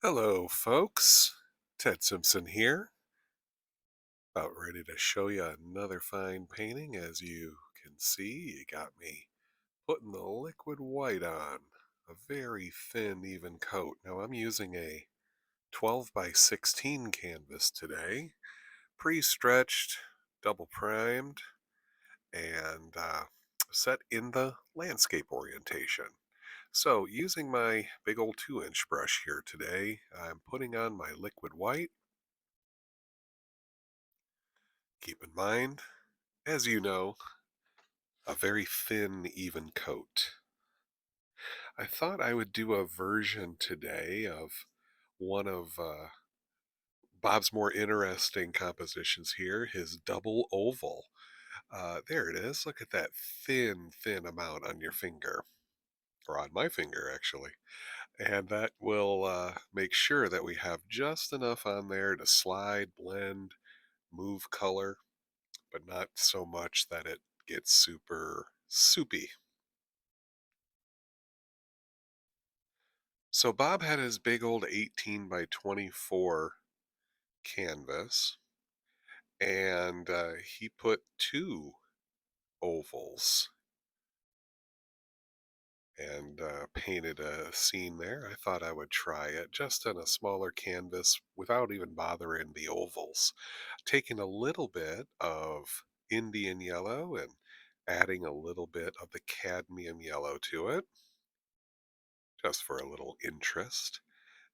Hello, folks. Ted Simpson here. About ready to show you another fine painting. As you can see, you got me putting the liquid white on. A very thin, even coat. Now, I'm using a 12 by 16 canvas today, pre-stretched, double primed, and set in the landscape orientation. So, using my big old 2-inch brush here today, I'm putting on my liquid white. Keep in mind, as you know, a very thin, even coat. I thought I would do a version today of one of Bob's more interesting compositions here, his double oval. There it is. Look at that thin, thin amount on your finger, or on my finger, actually. And that will make sure that we have just enough on there to slide, blend, move color, but not so much that it gets super soupy. So Bob had his big old 18 by 24 canvas, and he put two ovals and painted a scene there. I thought I would try it just on a smaller canvas without even bothering the ovals. Taking a little bit of Indian yellow and adding a little bit of the cadmium yellow to it, just for a little interest.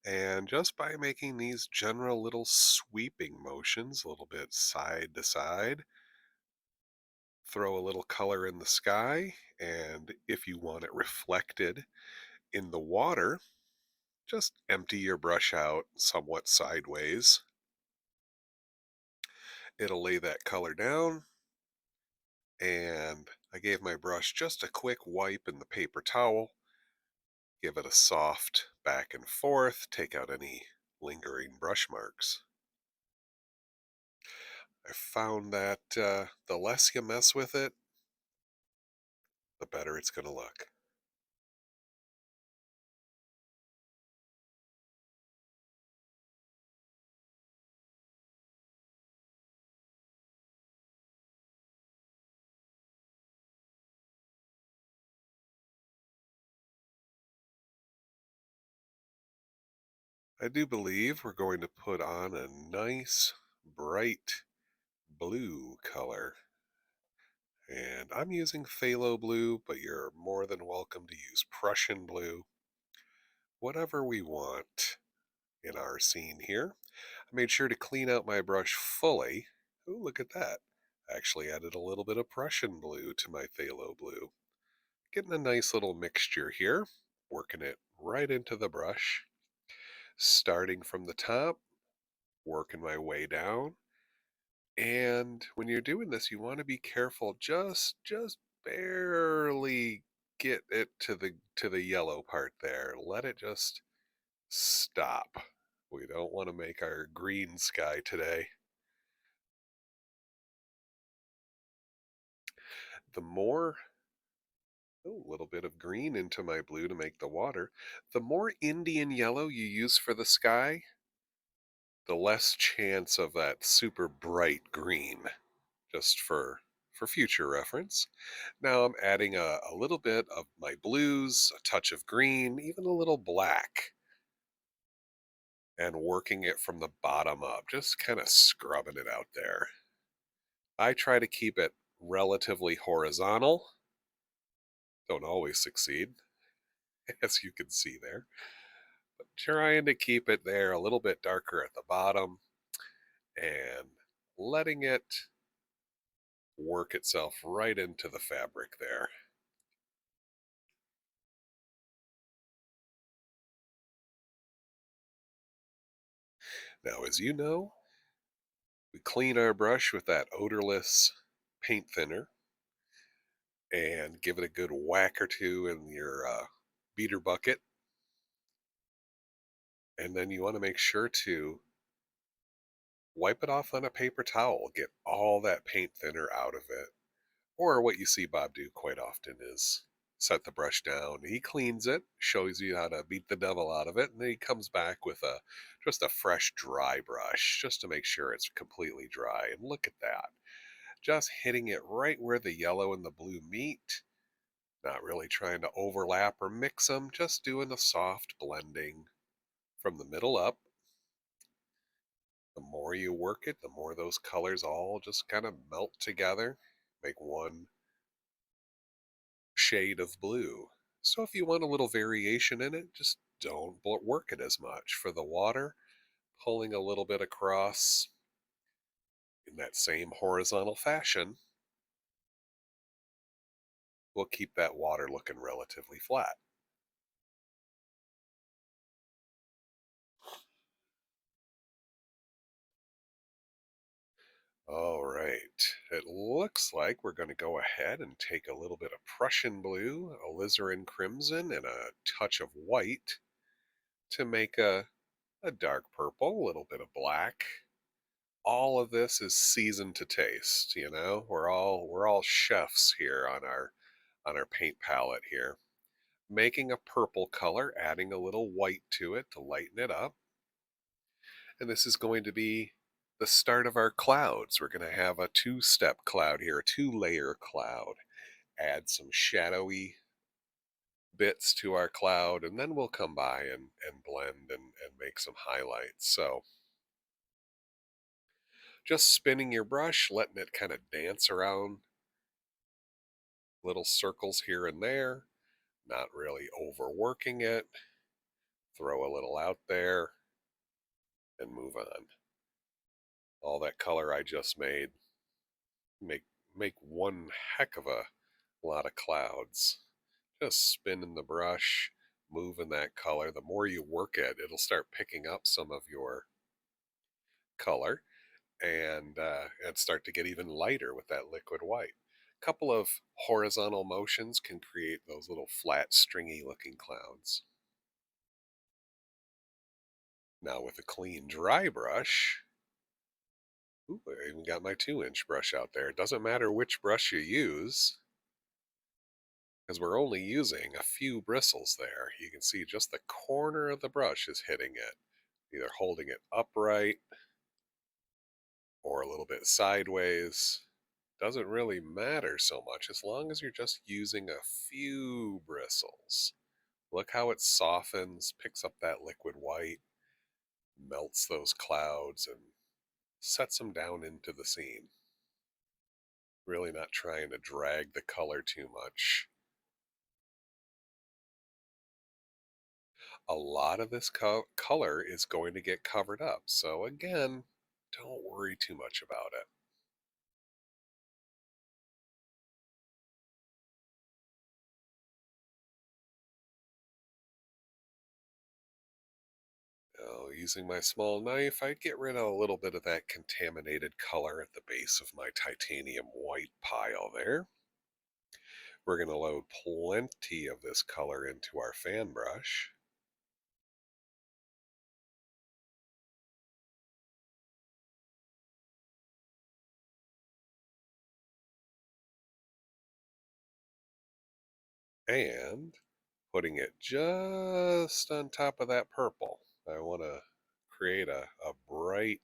And just by making these general little sweeping motions, a little bit side to side, throw a little color in the sky. And if you want it reflected in the water, just empty your brush out somewhat sideways. It'll lay that color down. And I gave my brush just a quick wipe in the paper towel, give it a soft back and forth, take out any lingering brush marks. I found that the less you mess with it, the better it's going to look. I do believe we're going to put on a nice bright blue color. And I'm using phthalo blue, but you're more than welcome to use Prussian blue, whatever we want in our scene here. I made sure to clean out my brush fully. Ooh, look at that. I actually added a little bit of Prussian blue to my phthalo blue. Getting a nice little mixture here, working it right into the brush, starting from the top, working my way down. And when you're doing this, you want to be careful, just barely get it to the yellow part there. Let it just stop. We don't want to make our green sky today. The more a little bit of green into my blue to make the water. The more Indian yellow you use for the sky, the less chance of that super bright green, just for future reference. Now I'm adding a little bit of my blues, a touch of green, even a little black, and working it from the bottom up, just kind of scrubbing it out there. I try to keep it relatively horizontal. Don't always succeed, as you can see there. But trying to keep it there a little bit darker at the bottom and letting it work itself right into the fabric there. Now, as you know, we clean our brush with that odorless paint thinner and give it a good whack or two in your beater bucket. And then you want to make sure to wipe it off on a paper towel, get all that paint thinner out of it. Or what you see Bob do quite often is Set the brush down. He cleans it, shows you how to beat the devil out of it, and then he comes back with a just a fresh dry brush just to make sure it's completely dry. And look at that. Just hitting it right where the yellow and the blue meet. Not really trying to overlap or mix them, just doing a soft blending from the middle up. The more you work it, the more those colors all just kind of melt together, make one shade of blue. So if you want a little variation in it, just don't work it as much. For the water, pulling a little bit across in that same horizontal fashion will keep that water looking relatively flat. All right, it looks like we're going to go ahead and take a little bit of Prussian blue, alizarin crimson, and a touch of white to make a dark purple, a little bit of black. All of this is seasoned to taste, you know. We're all chefs here on our paint palette here. Making a purple color, adding a little white to it to lighten it up. And this is going to be the start of our clouds. We're going to have a two-step cloud here, a two-layer cloud. Add some shadowy bits to our cloud, and then we'll come by and blend and make some highlights. So just spinning your brush, letting it kind of dance around little circles here and there, not really overworking it. Throw a little out there and move on. All that color I just made make make one heck of a lot of clouds. Just spinning the brush, moving that color. The more you work it, it'll start picking up some of your color and start to get even lighter with that liquid white. A couple of horizontal motions can create those little flat, stringy looking clouds. Now with a clean dry brush, ooh, I even got my 2-inch brush out there. It doesn't matter which brush you use, because we're only using a few bristles there. You can see just the corner of the brush is hitting it, either holding it upright or a little bit sideways. Doesn't really matter so much as long as you're just using a few bristles. Look how it softens, picks up that liquid white, melts those clouds, and sets them down into the scene. Really not trying to drag the color too much. A lot of this color is going to get covered up. So again, don't worry too much about it. Using my small knife, I'd get rid of a little bit of that contaminated color at the base of my titanium white pile there. We're going to load plenty of this color into our fan brush. And putting it just on top of that purple. I want to create a bright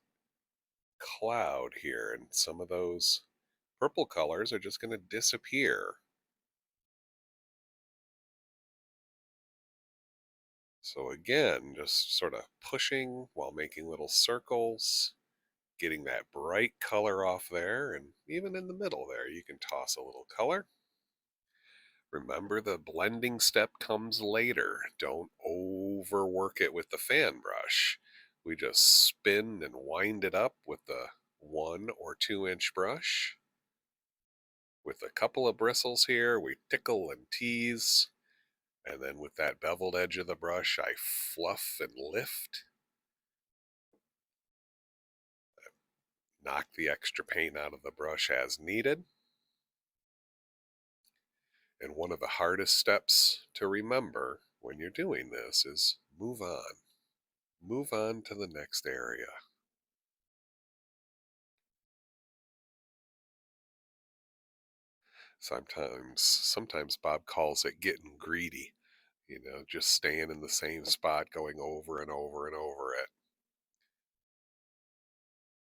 cloud here, and some of those purple colors are just going to disappear. So again, just sort of pushing while making little circles, getting that bright color off there, and even in the middle there, you can toss a little color. Remember, the blending step comes later. Don't overwork it with the fan brush. We just spin and wind it up with the 1 or 2 inch brush. With a couple of bristles here, we tickle and tease. And then with that beveled edge of the brush, I fluff and lift. Knock the extra paint out of the brush as needed. And one of the hardest steps to remember when you're doing this is move on. Move on to the next area. Sometimes Bob calls it getting greedy, just staying in the same spot, going over and over and over it.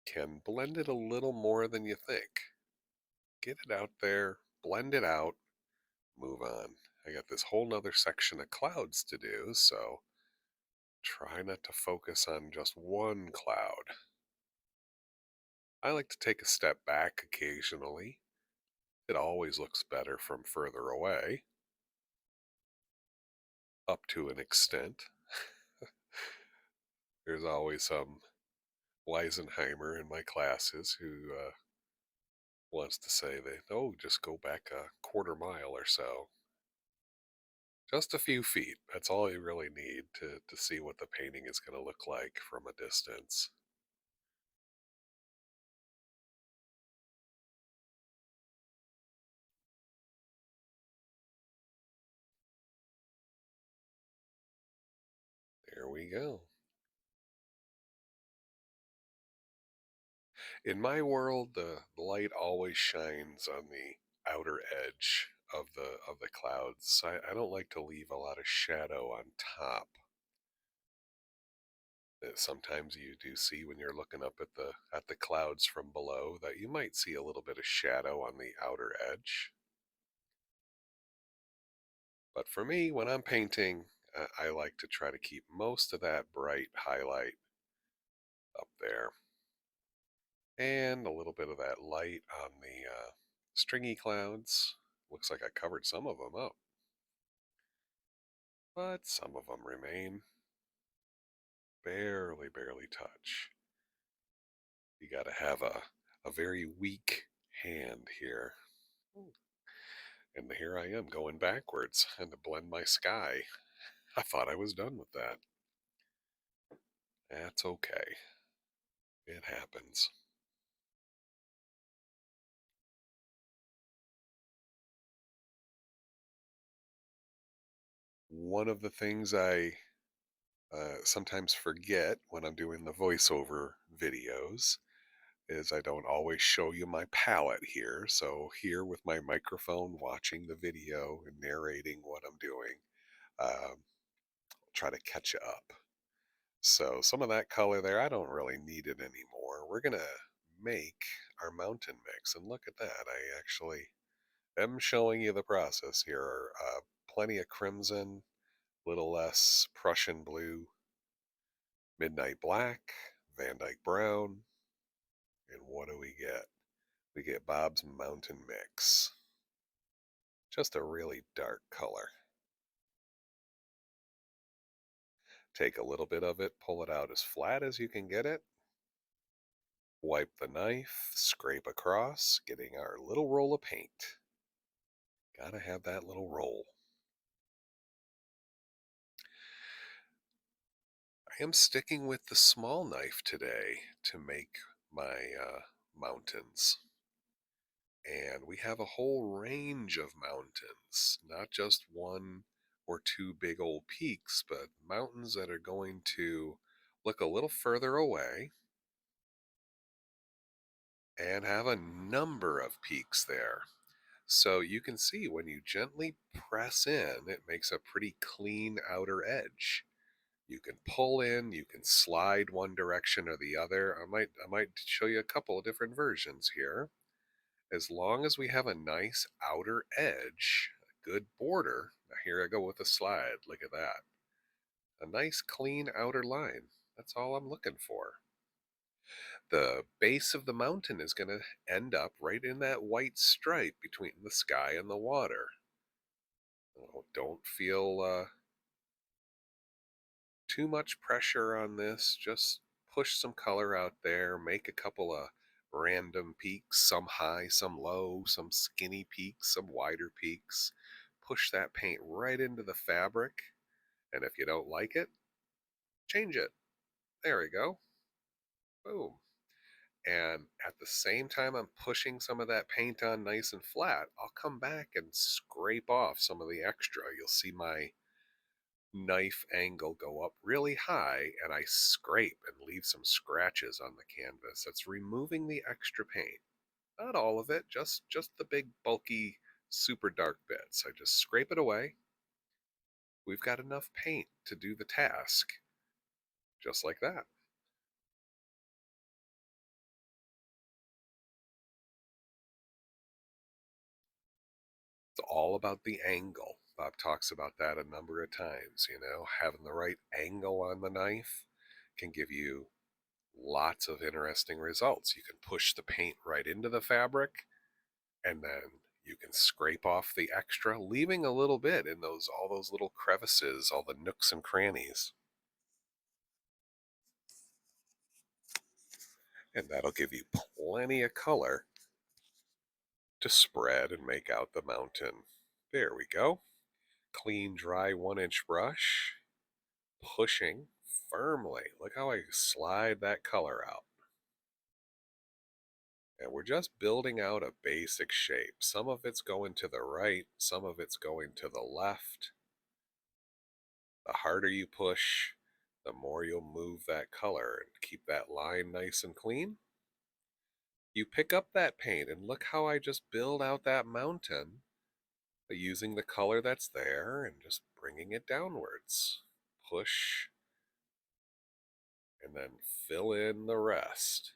Can blend it a little more than you think. Get it out there, blend it out, move on. I got this whole nother section of clouds to do, so try not to focus on just one cloud. I like to take a step back occasionally. It always looks better from further away, up to an extent. There's always some Weisenheimer in my classes who wants to say that, oh, just go back a quarter mile or so. Just a few feet. That's all you really need to see what the painting is going to look like from a distance. There we go. In my world, the light always shines on the outer edge of the clouds. I don't like to leave a lot of shadow on top. Sometimes you do see when you're looking up at the clouds from below that you might see a little bit of shadow on the outer edge. But for me, when I'm painting, I like to try to keep most of that bright highlight up there and a little bit of that light on the stringy clouds. Looks like I covered some of them up, but some of them remain. Barely, barely touch. You got to have a very weak hand here. And here I am going backwards and to blend my sky. I thought I was done with that. That's okay. It happens. One of the things I sometimes forget when I'm doing the voiceover videos is I don't always show you my palette here. So here with my microphone, watching the video and narrating what I'm doing, um, try to catch up. So some of that color there, I don't really need it anymore. We're gonna make our mountain mix, and look at that. I actually am showing you the process here. Plenty of crimson, little less Prussian blue, midnight black, Van Dyke brown, and what do we get? We get Bob's Mountain Mix. Just a really dark color. Take a little bit of it, pull it out as flat as you can get it. Wipe the knife, scrape across, getting our little roll of paint. Gotta have that little roll. I am sticking with the small knife today to make my mountains. And we have a whole range of mountains, not just one or two big old peaks, but mountains that are going to look a little further away and have a number of peaks there. So you can see when you gently press in, it makes a pretty clean outer edge. You can pull in, you can slide one direction or the other. I might show you a couple of different versions here. As long as we have a nice outer edge, a good border. Now here I go with a slide. Look at that. A nice clean outer line. That's all I'm looking for. The base of the mountain is going to end up right in that white stripe between the sky and the water. Don't feel too much pressure on this. Just push some color out there. Make a couple of random peaks, some high, some low, some skinny peaks, some wider peaks. Push that paint right into the fabric. And if you don't like it, change it. There we go. Boom. And at the same time I'm pushing some of that paint on nice and flat, I'll come back and scrape off some of the extra. You'll see my knife angle go up really high and I scrape and leave some scratches on the canvas. That's removing the extra paint. Not all of it, just the big bulky super dark bits. I just scrape it away. We've got enough paint to do the task, just like that. It's all about the angle. Bob talks about that a number of times. Having the right angle on the knife can give you lots of interesting results. You can push the paint right into the fabric, and then you can scrape off the extra, leaving a little bit in those all those little crevices, all the nooks and crannies. And that'll give you plenty of color to spread and make out the mountain. There we go. Clean, dry 1-inch brush, pushing firmly. Look how I slide that color out. And we're just building out a basic shape. Some of it's going to the right, some of it's going to the left. The harder you push, the more you'll move that color and keep that line nice and clean. You pick up that paint and look how I just build out that mountain using the color that's there and just bringing it downwards. Push and then fill in the rest.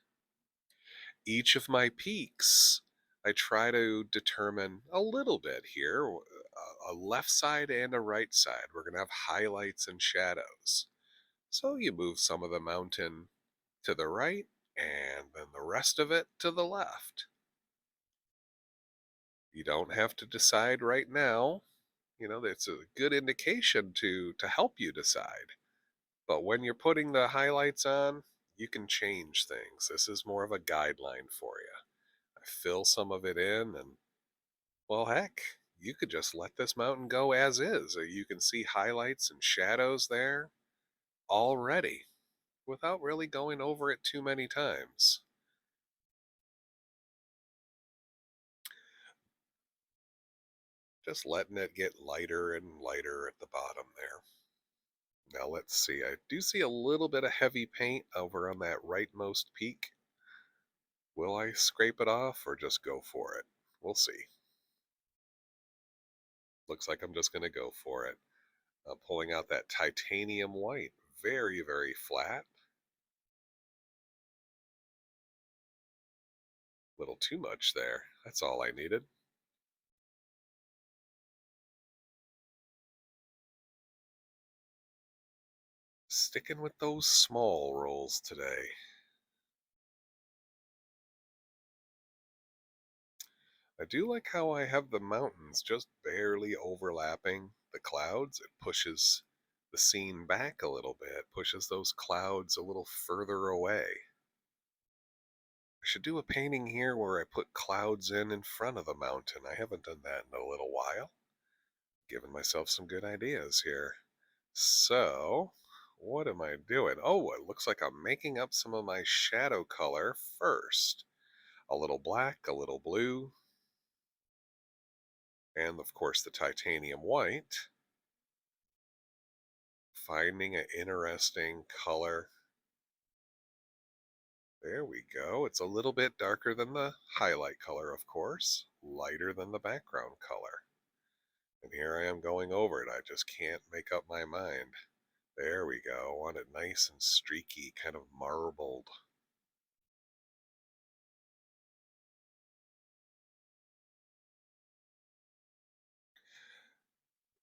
Each of my peaks, I try to determine a little bit here, a left side and a right side. We're going to have highlights and shadows. So you move some of the mountain to the right and then the rest of it to the left. You don't have to decide right now. That's a good indication to help you decide. But when you're putting the highlights on, you can change things. This is more of a guideline for you. I fill some of it in, and well, heck, you could just let this mountain go as is. You can see highlights and shadows there already without really going over it too many times. Just letting it get lighter and lighter at the bottom there. Now let's see. I do see a little bit of heavy paint over on that rightmost peak. Will I scrape it off or just go for it? We'll see. Looks like I'm just going to go for it. I'm pulling out that titanium white. Very, very flat. Little too much there. That's all I needed. Sticking with those small rolls today. I do like how I have the mountains just barely overlapping the clouds. It pushes the scene back a little bit, pushes those clouds a little further away. I should do a painting here where I put clouds in front of the mountain. I haven't done that in a little while. Giving myself some good ideas here. So, what am I doing? Oh, it looks like I'm making up some of my shadow color first. A little black, a little blue, and of course the titanium white. Finding an interesting color. There we go. It's a little bit darker than the highlight color, of course, lighter than the background color. And here I am going over it. I just can't make up my mind. There we go. I want it nice and streaky, kind of marbled.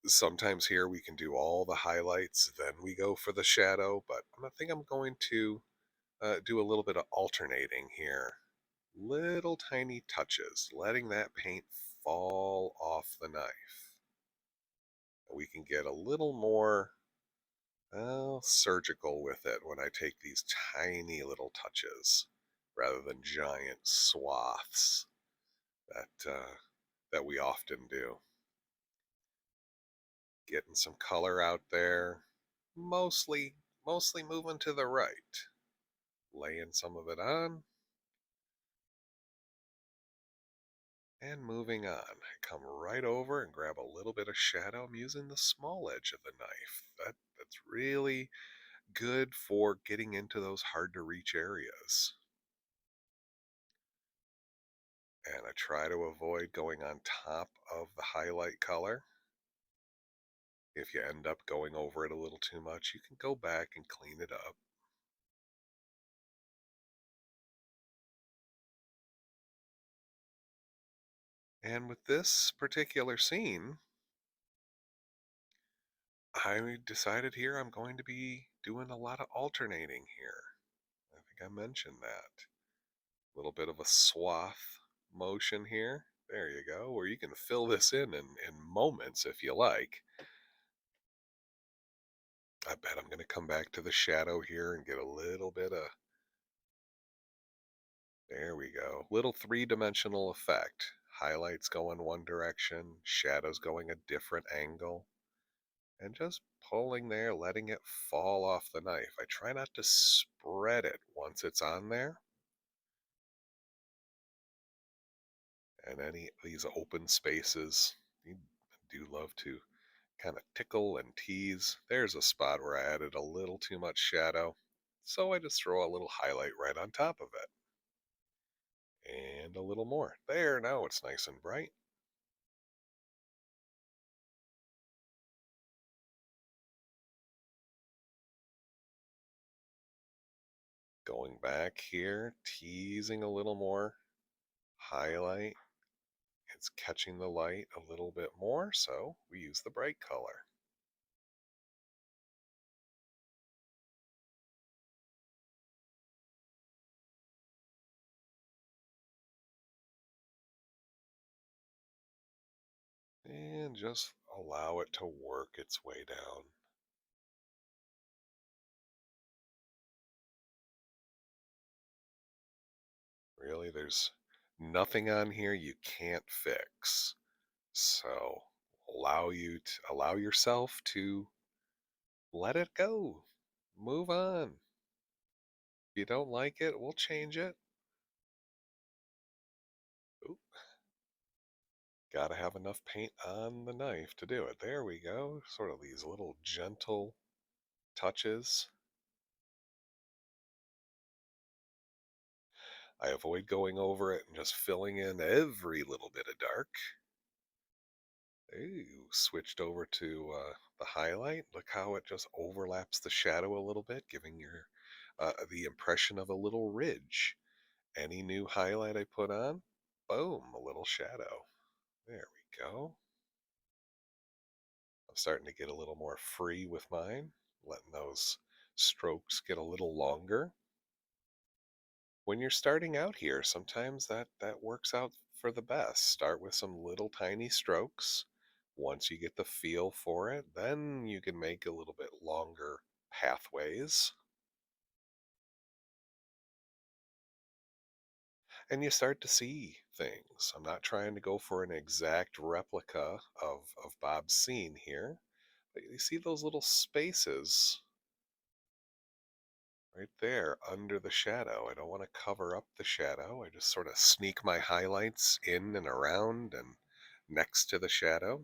Sometimes here we can do all the highlights, then we go for the shadow, but I think I'm going to do a little bit of alternating here. Little tiny touches, letting that paint fall off the knife. We can get a little more surgical with it when I take these tiny little touches rather than giant swaths that we often do. Getting some color out there, mostly moving to the right, laying some of it on and moving on. I come right over and grab a little bit of shadow. I'm using the small edge of the knife. That's really good for getting into those hard to reach areas. And I try to avoid going on top of the highlight color. If you end up going over it a little too much, you can go back and clean it up. And with this particular scene, I decided here I'm going to be doing a lot of alternating here. I think I mentioned that. A little bit of a swath motion here. There you go, where you can fill this in moments if you like. I bet I'm going to come back to the shadow here and get a little bit of, there we go, little three-dimensional effect. Highlights going one direction, shadows going a different angle, and just pulling there, letting it fall off the knife. I try not to spread it once it's on there. And any of these open spaces, you do love to kind of tickle and tease. There's a spot where I added a little too much shadow, so I just throw a little highlight right on top of it. And a little more. There, now it's nice and bright. Going back here, teasing a little more. Highlight. It's catching the light a little bit more, so we use the bright color. And just allow it to work its way down. Really, there's nothing on here you can't fix. So allow yourself to let it go. Move on. If you don't like it, we'll change it. Oop, gotta have enough paint on the knife to do it. There we go. Sort of these little gentle touches. I avoid going over it and just filling in every little bit of dark. Ooh, switched over to the highlight. Look how it just overlaps the shadow a little bit, giving your the impression of a little ridge. Any new highlight I put on, boom, a little shadow. There we go. I'm starting to get a little more free with mine, letting those strokes get a little longer. When you're starting out here, sometimes that works out for the best. Start with some little tiny strokes. Once you get the feel for it, then you can make a little bit longer pathways. And you start to see things. I'm not trying to go for an exact replica of Bob's scene here, but you see those little spaces right there under the shadow. I don't want to cover up the shadow. I just sort of sneak my highlights in and around and next to the shadow.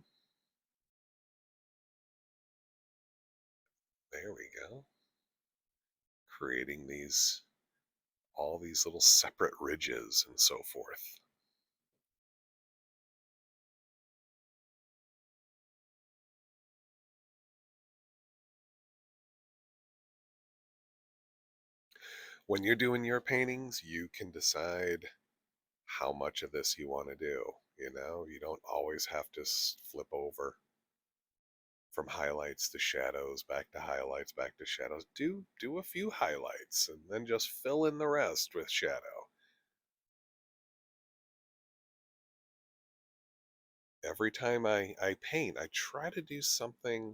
There we go. Creating these, all these little separate ridges and so forth. When you're doing your paintings, you can decide how much of this you want to do. You don't always have to flip over from highlights to shadows, back to highlights, back to shadows. Do a few highlights and then just fill in the rest with shadow. Every time I paint, I try to do something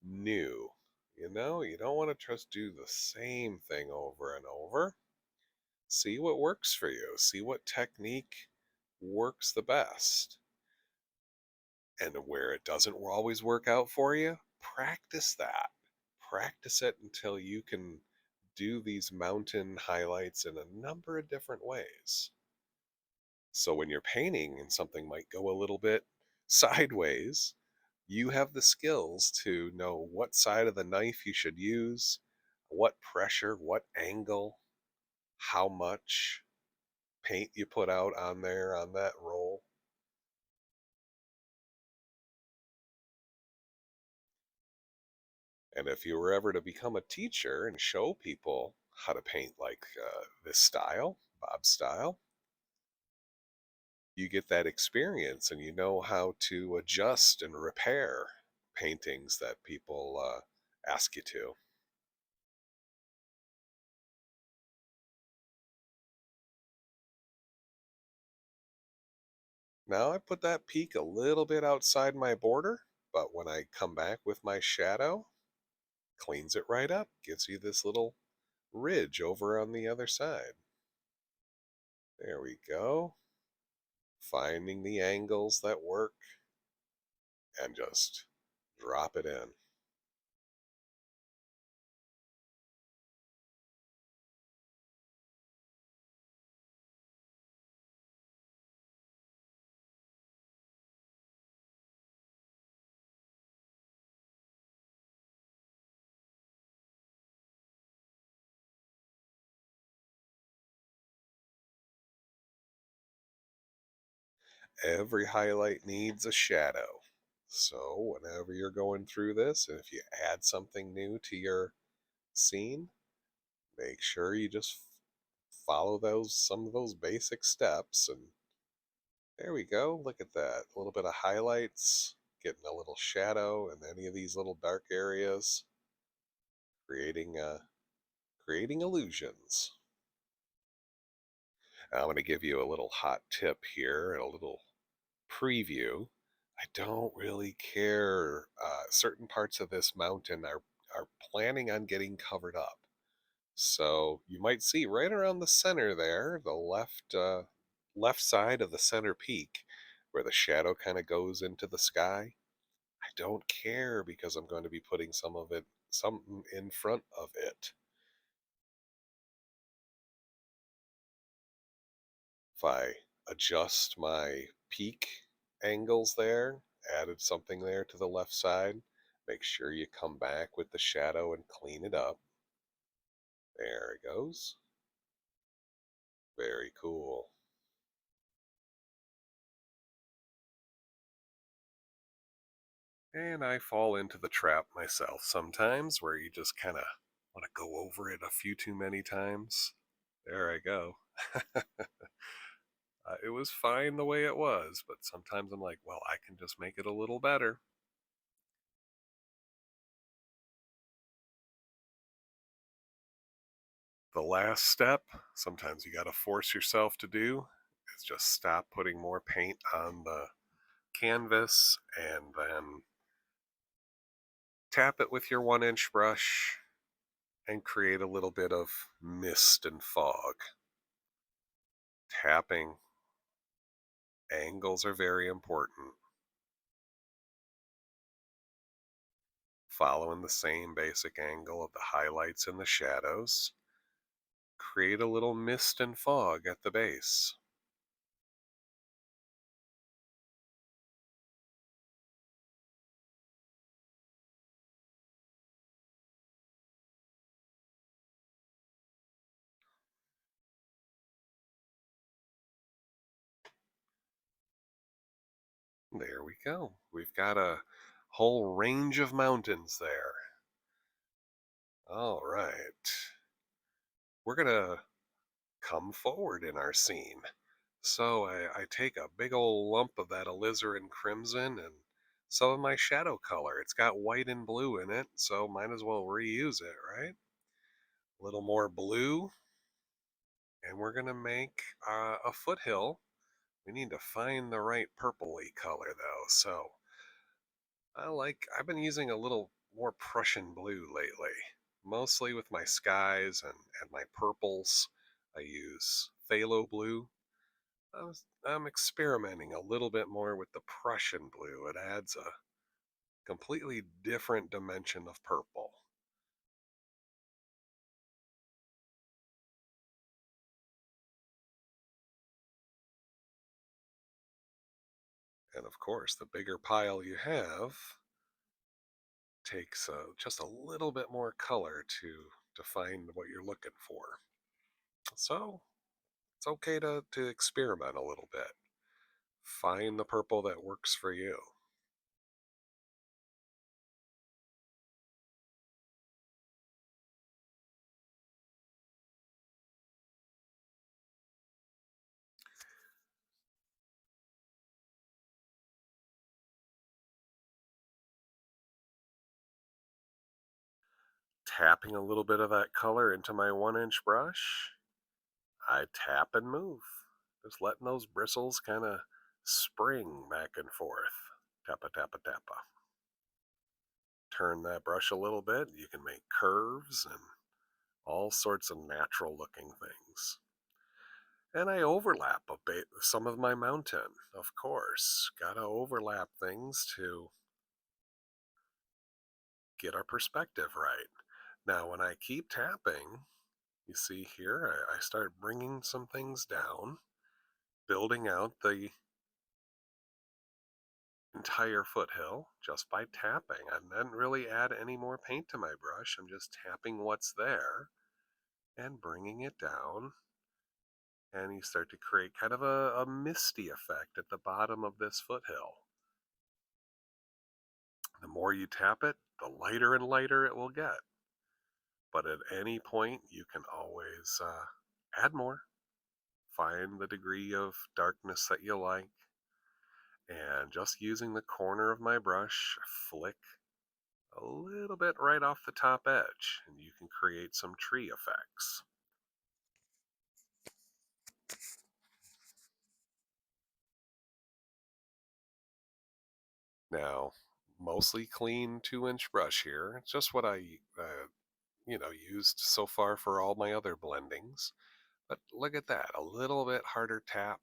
new. You don't want to just do the same thing over and over. See what works for you. See what technique works the best. And where it doesn't always work out for you, practice that. Practice it until you can do these mountain highlights in a number of different ways. So when you're painting and something might go a little bit sideways, you have the skills to know what side of the knife you should use, what pressure, what angle, how much. paint you put out on there on that roll. And if you were ever to become a teacher and show people how to paint like this style, Bob's style, you get that experience and you know how to adjust and repair paintings that people ask you to. Now I put that peak a little bit outside my border, but when I come back with my shadow, cleans it right up, gives you this little ridge over on the other side. There we go. Finding the angles that work and just drop it in. Every highlight needs a shadow. So, whenever you're going through this, and if you add something new to your scene, make sure you just follow those some of those basic steps and there we go. Look at that. A little bit of highlights, getting a little shadow in any of these little dark areas, creating creating illusions. I'm going to give you a little hot tip here and a little preview. I don't really care. Certain parts of this mountain are planning on getting covered up. So you might see right around the center there, the left side of the center peak, where the shadow kind of goes into the sky. I don't care because I'm going to be putting something in front of it. If I adjust my peak angles there, added something there to the left side, make sure you come back with the shadow and clean it up. There it goes. Very cool. And I fall into the trap myself sometimes where you just kind of want to go over it a few too many times. There I go. It was fine the way it was, but sometimes I'm like, well, I can just make it a little better. The last step, sometimes you got to force yourself to do, is just stop putting more paint on the canvas and then tap it with your 1 inch brush and create a little bit of mist and fog. Tapping angles are very important. Following the same basic angle of the highlights and the shadows, create a little mist and fog at the base. There we go. We've got a whole range of mountains there. All right. We're going to come forward in our scene. So I take a big old lump of that alizarin crimson and some of my shadow color. It's got white and blue in it, so might as well reuse it, right? A little more blue, and we're going to make a foothill. We need to find the right purpley color though. So I've been using a little more Prussian blue lately, mostly with my skies and my purples. I use phthalo blue. I'm experimenting a little bit more with the Prussian blue. It adds a completely different dimension of purple. And of course, the bigger pile you have takes just a little bit more color to find what you're looking for. So It's okay to experiment a little bit. Find the purple that works for you. Tapping a little bit of that color into my 1-inch brush, I tap and move. Just letting those bristles kind of spring back and forth. Tappa, tappa, tappa. Turn that brush a little bit. You can make curves and all sorts of natural looking things. And I overlap a bit some of my mountain, of course. Gotta overlap things to get our perspective right. Now, when I keep tapping, you see here, I start bringing some things down, building out the entire foothill just by tapping. I didn't really add any more paint to my brush. I'm just tapping what's there and bringing it down. And you start to create kind of a misty effect at the bottom of this foothill. The more you tap it, the lighter and lighter it will get. But at any point, you can always add more. Find the degree of darkness that you like. And just using the corner of my brush, flick a little bit right off the top edge, and you can create some tree effects. Now, mostly clean 2-inch brush here. It's just what I, used so far for all my other blendings. But look at that, a little bit harder tap.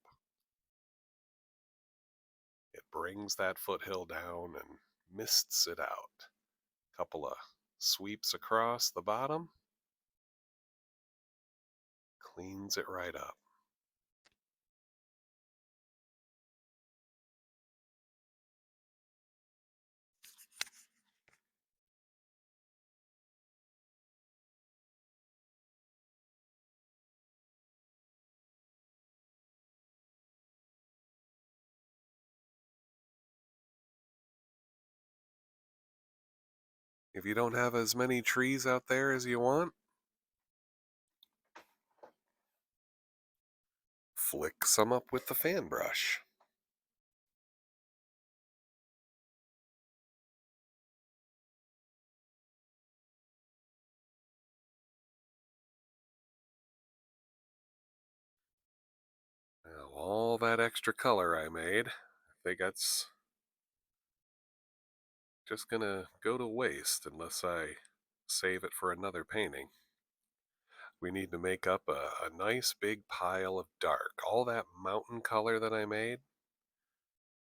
It brings that foothill down and mists it out. Couple of sweeps across the bottom, cleans it right up. If you don't have as many trees out there as you want, flick some up with the fan brush. Now, all that extra color I made, I think that's just gonna go to waste unless I save it for another painting. We need to make up a nice big pile of dark. All that mountain color that I made,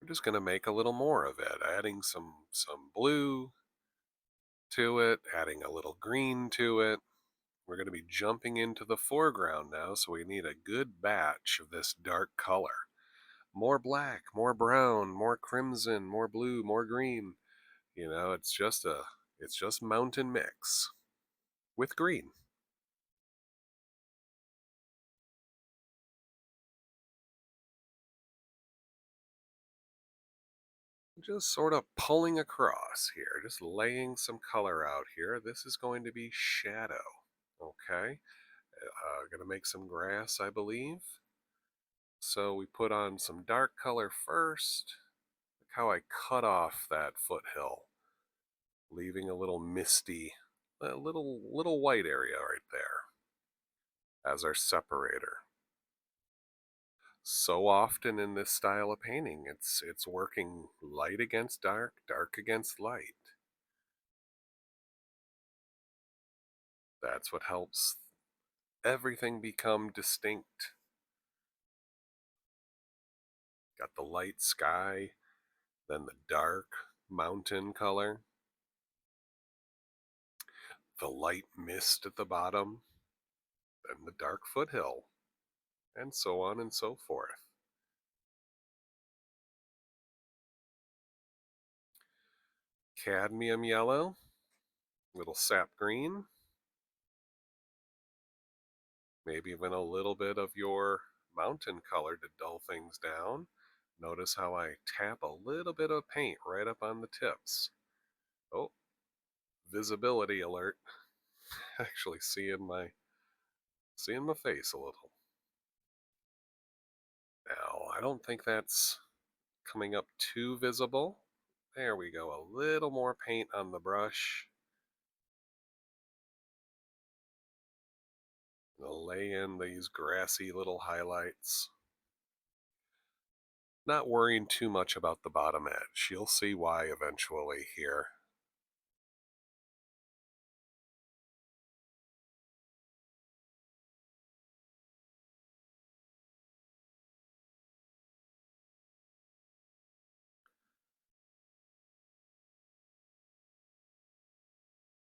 we're just gonna make a little more of it, adding some blue to it, adding a little green to it. We're going to be jumping into the foreground now, so we need a good batch of this dark color. More black, more brown, more crimson, more blue, more green. It's just mountain mix with green. Just sort of pulling across here, just laying some color out here. This is going to be shadow. Okay, gonna make some grass, I believe. So we put on some dark color first. Look how I cut off that foothill, leaving a little misty, a little white area right there as our separator. So often in this style of painting, it's working light against dark, dark against light. That's what helps everything become distinct. Got the light sky, then the dark mountain color, the light mist at the bottom, then the dark foothill, and so on and so forth. Cadmium yellow, little sap green, maybe even a little bit of your mountain color to dull things down. Notice how I tap a little bit of paint right up on the tips. Oh, visibility alert. Actually seeing my face a little. Now, I don't think that's coming up too visible. There we go. A little more paint on the brush. I'll lay in these grassy little highlights. Not worrying too much about the bottom edge. You'll see why eventually here.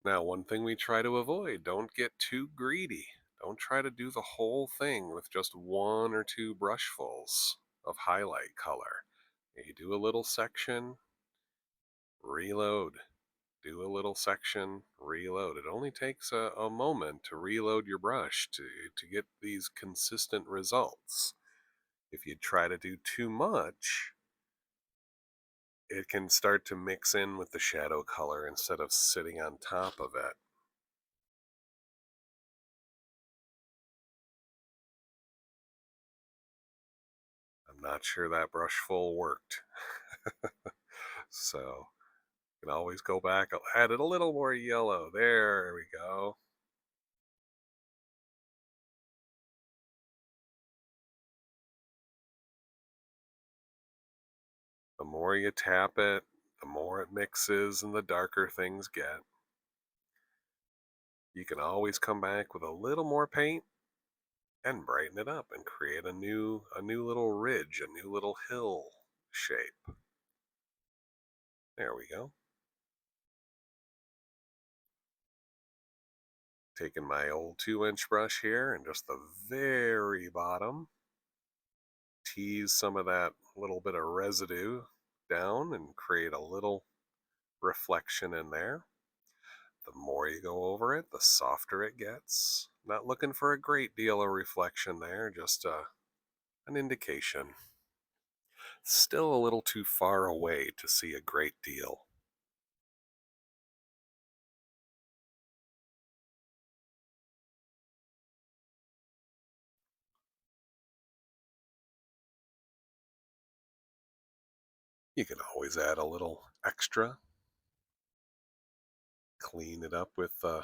Now, one thing we try to avoid, don't get too greedy. Don't try to do the whole thing with just one or two brushfuls of highlight color. You do a little section, reload. Do a little section, reload. It only takes a moment to reload your brush to get these consistent results. If you try to do too much, it can start to mix in with the shadow color instead of sitting on top of it. I'm not sure that brush full worked. So you can always go back. I'll add it a little more yellow. There we go. The more you tap it, the more it mixes and the darker things get. You can always come back with a little more paint and brighten it up and create a new little ridge, a new little hill shape. There we go. Taking my old 2-inch brush here and just the very bottom, tease some of that little bit of residue down and create a little reflection in there. The more you go over it, the softer it gets. Not looking for a great deal of reflection there, just an indication. Still a little too far away to see a great deal. You can always add a little extra, clean it up with a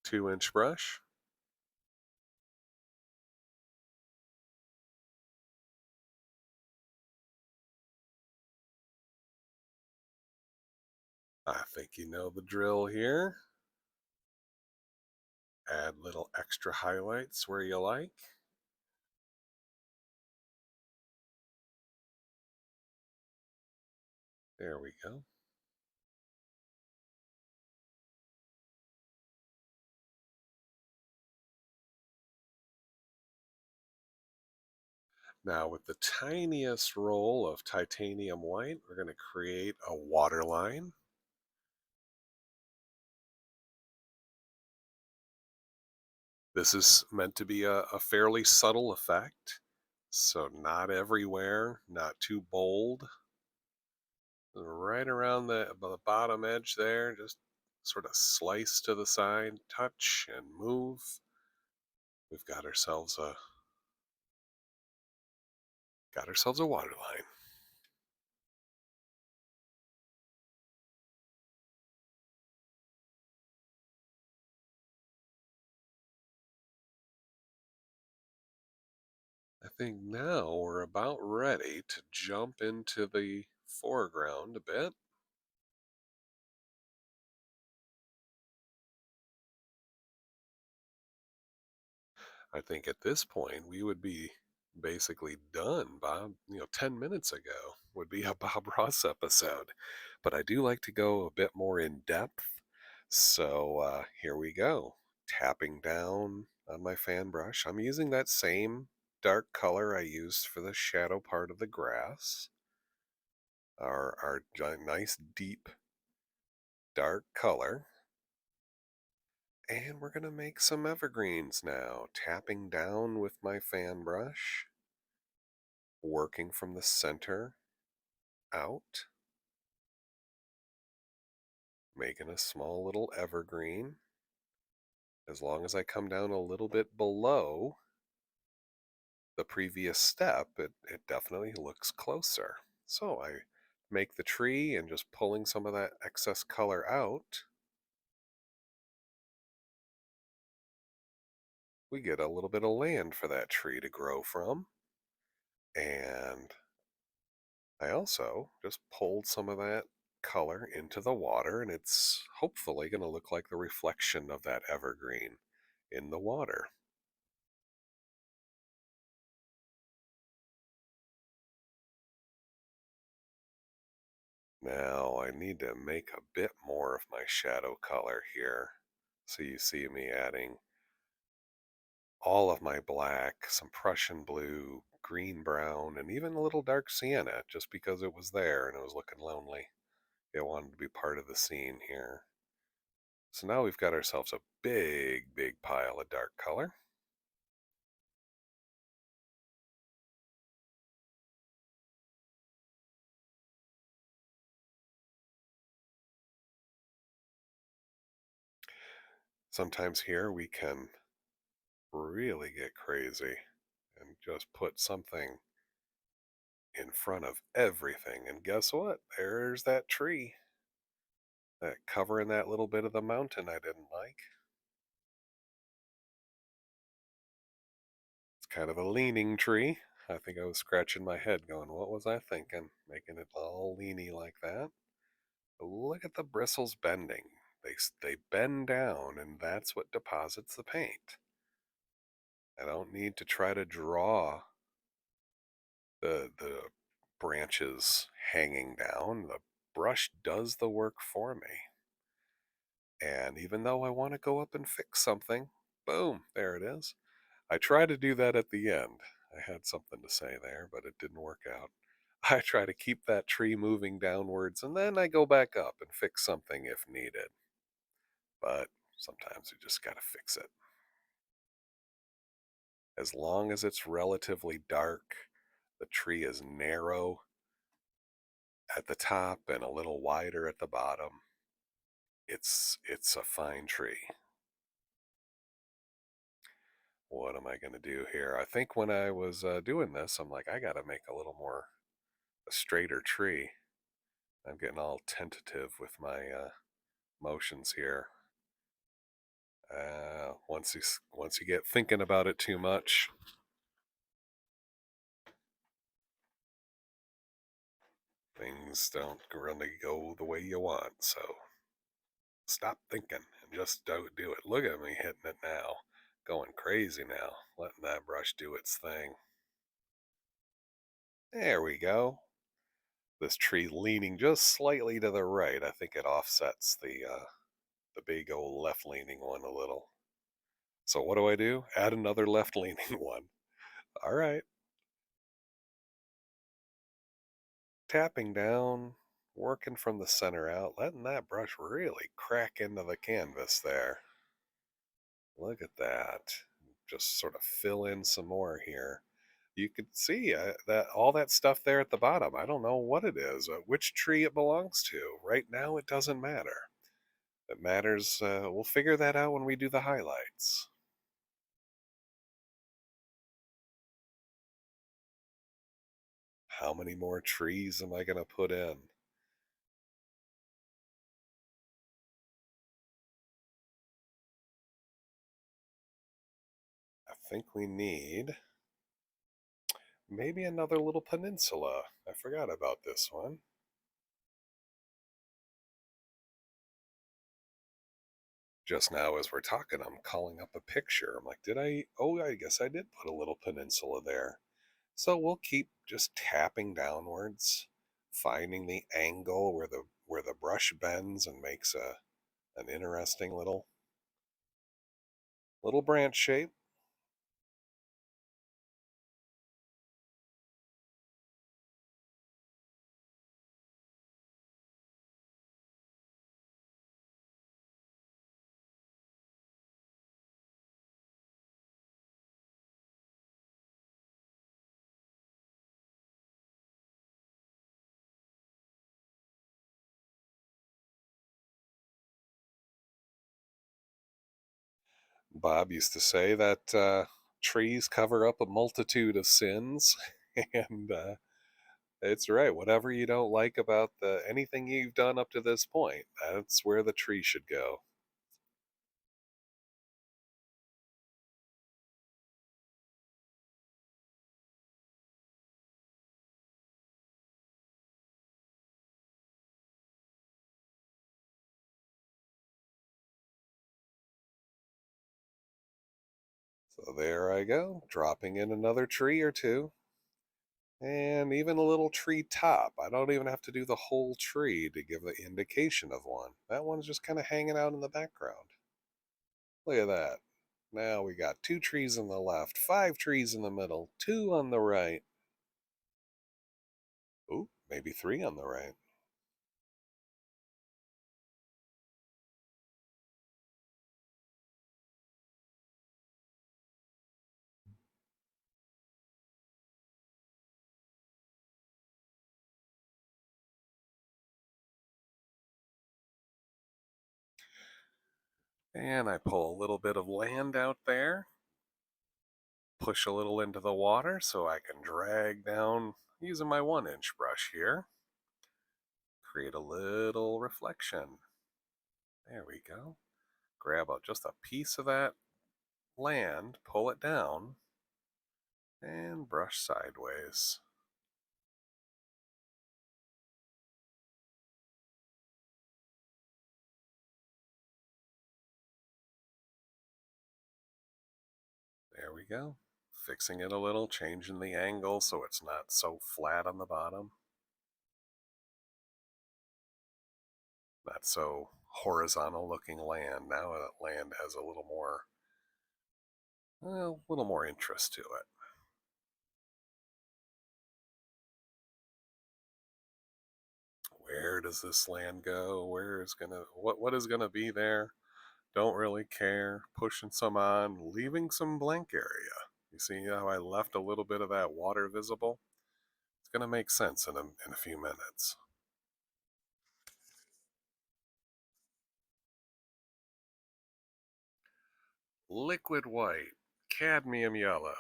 2-inch brush. I think you know the drill here. Add little extra highlights where you like. There we go. Now with the tiniest roll of titanium white, we're going to create a waterline. This is meant to be a fairly subtle effect, so not everywhere, not too bold. Right around the bottom edge there, just sort of slice to the side, touch and move. We've got ourselves a waterline. I think now we're about ready to jump into the foreground a bit. I think at this point we would be basically done. Bob, 10 minutes ago would be a Bob Ross episode. But I do like to go a bit more in depth. So here we go. Tapping down on my fan brush. I'm using that same dark color I used for the shadow part of the grass. Our nice deep dark color. And we're going to make some evergreens now, tapping down with my fan brush, working from the center out, making a small little evergreen. As long as I come down a little bit below the previous step, it definitely looks closer. So I make the tree and just pulling some of that excess color out, we get a little bit of land for that tree to grow from. And I also just pulled some of that color into the water, and it's hopefully going to look like the reflection of that evergreen in the water. Now I need to make a bit more of my shadow color here. So you see me adding all of my black, some Prussian blue, green brown, and even a little dark sienna just because it was there and it was looking lonely. It wanted to be part of the scene here. So now we've got ourselves a big, big pile of dark color. Sometimes here we can really get crazy and just put something in front of everything. And guess what? There's that tree, that covering that little bit of the mountain I didn't like. It's kind of a leaning tree. I think I was scratching my head going, what was I thinking? Making it all leany like that. But look at the bristles bending. They bend down, and that's what deposits the paint. I don't need to try to draw the branches hanging down. The brush does the work for me. And even though I want to go up and fix something, boom, there it is. I try to do that at the end. I had something to say there, but it didn't work out. I try to keep that tree moving downwards, and then I go back up and fix something if needed. But sometimes you just got to fix it. As long as it's relatively dark, the tree is narrow at the top and a little wider at the bottom, it's a fine tree. What am I going to do here? I think when I was doing this, I'm like, I got to make a little more a straighter tree. I'm getting all tentative with my motions here. Once you get thinking about it too much, things don't really go the way you want. So stop thinking and just don't do it. Look at me hitting it now, going crazy now, letting that brush do its thing. There we go. This tree leaning just slightly to the right. I think it offsets the big old left leaning one a little. So what do? Add another left leaning one. All right. Tapping down, working from the center out, letting that brush really crack into the canvas there. Look at that. Just sort of fill in some more here. You could see that all that stuff there at the bottom. I don't know what it is, which tree it belongs to. Right now, it doesn't matter. It matters. We'll figure that out when we do the highlights. How many more trees am I going to put in? I think we need maybe another little peninsula. I forgot about this one. Just now, as we're talking, I'm calling up a picture. I'm like, did I? Oh, I guess I did put a little peninsula there. So we'll keep just tapping downwards, finding the angle where the brush bends and makes an interesting little branch shape. Bob used to say that trees cover up a multitude of sins, and it's right. Whatever you don't like about the anything you've done up to this point, that's where the tree should go. So there I go, dropping in another tree or two, and even a little tree top. I don't even have to do the whole tree to give the indication of one. That one's just kind of hanging out in the background. Look at that. Now we got two trees on the left, five trees in the middle, two on the right. Ooh, maybe three on the right. And I pull a little bit of land out there, push a little into the water so I can drag down using my 1 inch brush here. Create a little reflection. There we go. Grab just a piece of that land, pull it down, and brush sideways. There we go. Fixing it a little, changing the angle so it's not so flat on the bottom. Not so horizontal looking land. Now that land has a little more, well, a little more interest to it. Where does this land go? Where is gonna what is gonna be there? Don't really care. Pushing some on, leaving some blank area. You see how I left a little bit of that water visible? It's gonna make sense in a few minutes. Liquid white, cadmium yellow,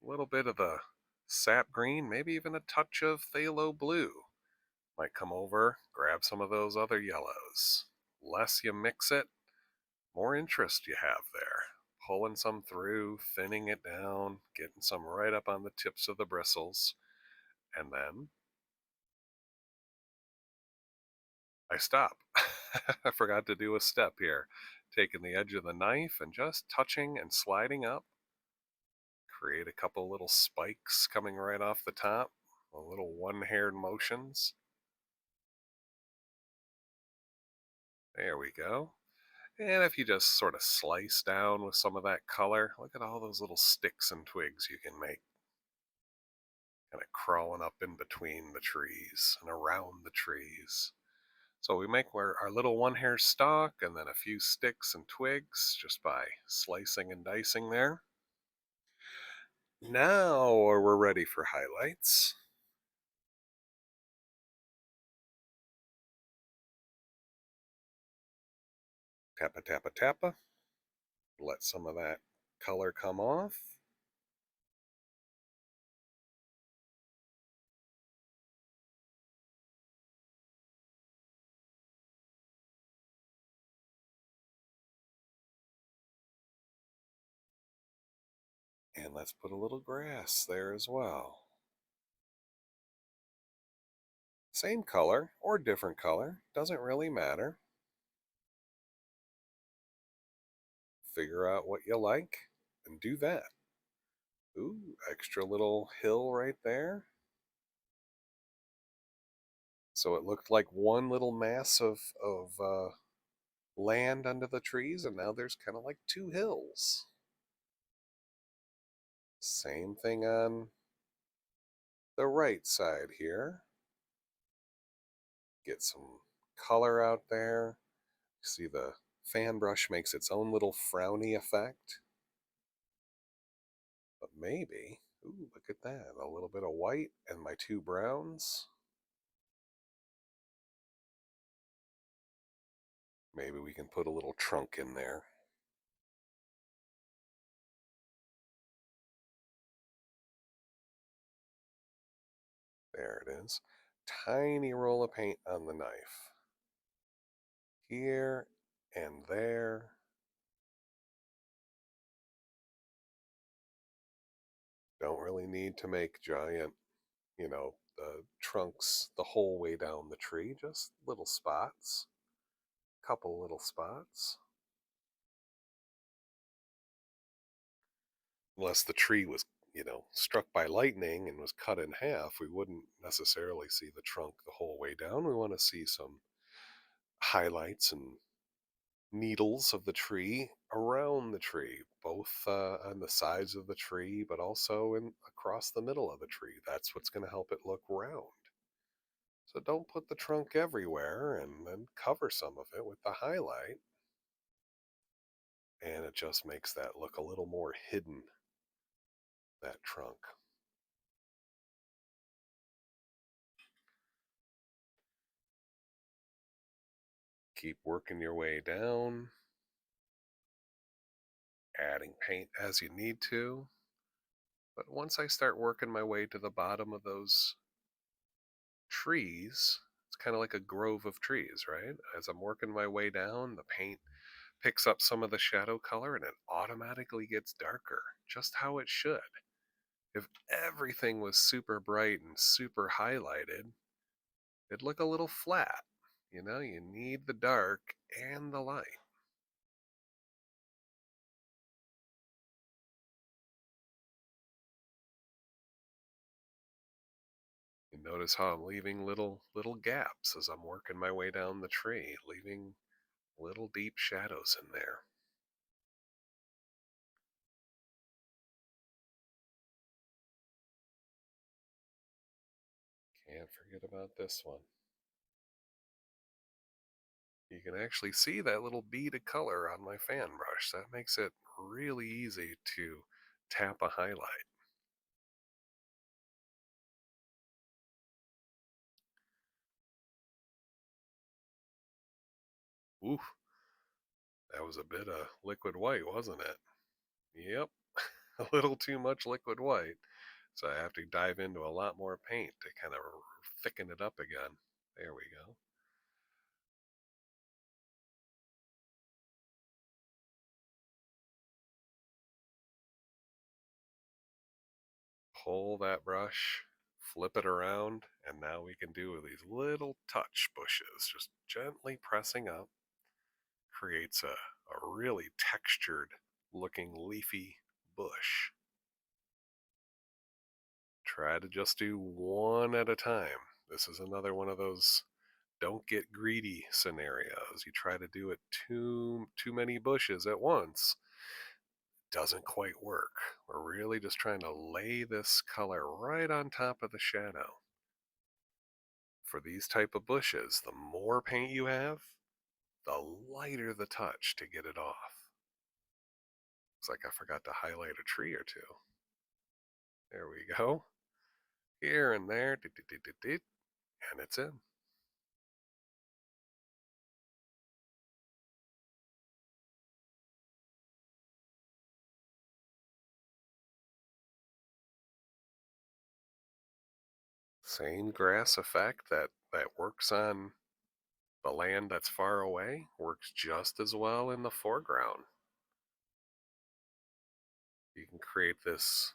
a little bit of the sap green, maybe even a touch of phthalo blue. Might come over, grab some of those other yellows. Less you mix it, more interest you have there. Pulling some through, thinning it down, getting some right up on the tips of the bristles, and then I stop. I forgot to do a step here. Taking the edge of the knife and just touching and sliding up. Create a couple little spikes coming right off the top, a little one-haired motions. There we go. And if you just sort of slice down with some of that color, look at all those little sticks and twigs you can make. Kind of crawling up in between the trees and around the trees. So we make our little one hair stalk and then a few sticks and twigs just by slicing and dicing there. Now we're ready for highlights. Tappa, tappa, tappa. Let some of that color come off. And let's put a little grass there as well. Same color or different color, doesn't really matter. Figure out what you like and do that. Ooh, extra little hill right there. So it looked like one little mass of land under the trees, and now there's kind of like two hills. Same thing on the right side here. Get some color out there. See the fan brush makes its own little frowny effect. But maybe, ooh, look at that. A little bit of white and my two browns. Maybe we can put a little trunk in there. There it is. Tiny roll of paint on the knife. Here and there. Don't really need to make giant, the trunks the whole way down the tree, just little spots, couple little spots. Unless the tree was, struck by lightning and was cut in half, we wouldn't necessarily see the trunk the whole way down. We want to see some highlights and needles of the tree around the tree, both on the sides of the tree, but also in across the middle of the tree. That's what's going to help it look round. So don't put the trunk everywhere and then cover some of it with the highlight. And it just makes that look a little more hidden, that trunk. Keep working your way down, adding paint as you need to. But once I start working my way to the bottom of those trees, it's kind of like a grove of trees, right? As I'm working my way down, the paint picks up some of the shadow color and it automatically gets darker, just how it should. If everything was super bright and super highlighted, it'd look a little flat. You need the dark and the light. You notice how I'm leaving little gaps as I'm working my way down the tree, leaving little deep shadows in there. Can't forget about this one. You can actually see that little bead of color on my fan brush. That makes it really easy to tap a highlight. Ooh, that was a bit of liquid white, wasn't it? Yep, a little too much liquid white. So I have to dive into a lot more paint to kind of thicken it up again. There we go. Pull that brush, flip it around, and now we can do these little touch bushes. Just gently pressing up creates a really textured looking leafy bush. Try to just do one at a time. This is another one of those don't get greedy scenarios. You try to do it too many bushes at once, doesn't quite work. We're really just trying to lay this color right on top of the shadow. For these type of bushes, the more paint you have, the lighter the touch to get it off. Looks like I forgot to highlight a tree or two. There we go. Here and there, and it's in. Same grass effect that works on the land that's far away works just as well in the foreground. You can create this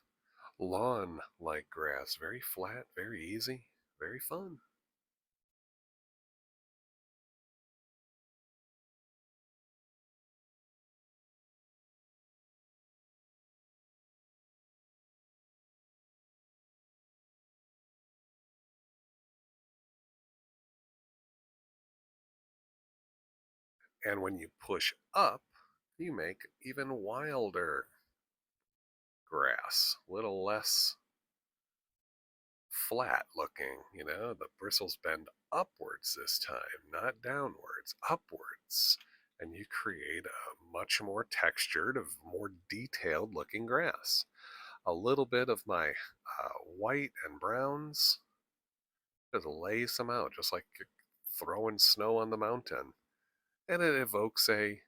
lawn like grass, very flat, very easy, very fun. And when you push up, you make even wilder grass, a little less flat looking. The bristles bend upwards this time, not downwards, upwards. And you create a much more textured, more detailed looking grass. A little bit of my white and browns, just lay some out, just like you're throwing snow on the mountain. And it evokes a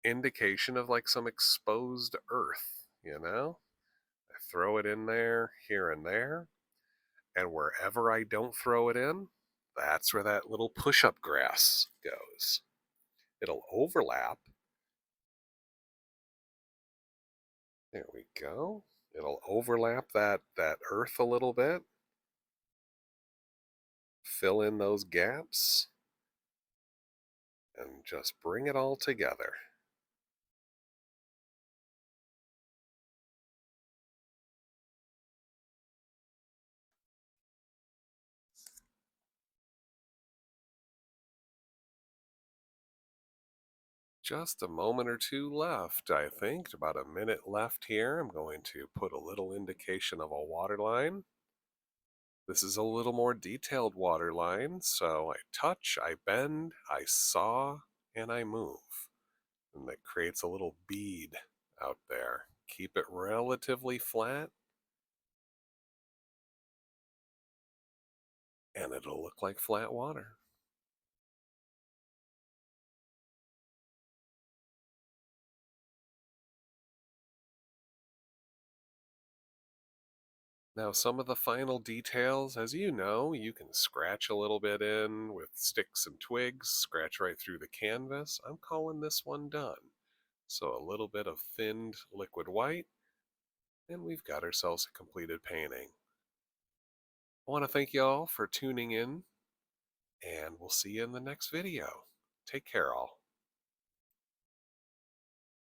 indication of like some exposed earth. I throw it in there, here and there, And wherever I don't throw it in, that's where that little push-up grass goes. It'll overlap. There we go. It'll overlap that earth a little bit, fill in those gaps, and just bring it all together. Just a moment or two left, I think. About a minute left here. I'm going to put a little indication of a water line. This is a little more detailed water line, so I touch, I bend, I saw, and I move. And that creates a little bead out there. Keep it relatively flat, and it'll look like flat water. Now, some of the final details, as you know, you can scratch a little bit in with sticks and twigs, scratch right through the canvas. I'm calling this one done. So a little bit of thinned liquid white, and we've got ourselves a completed painting. I want to thank you all for tuning in, and we'll see you in the next video. Take care, all.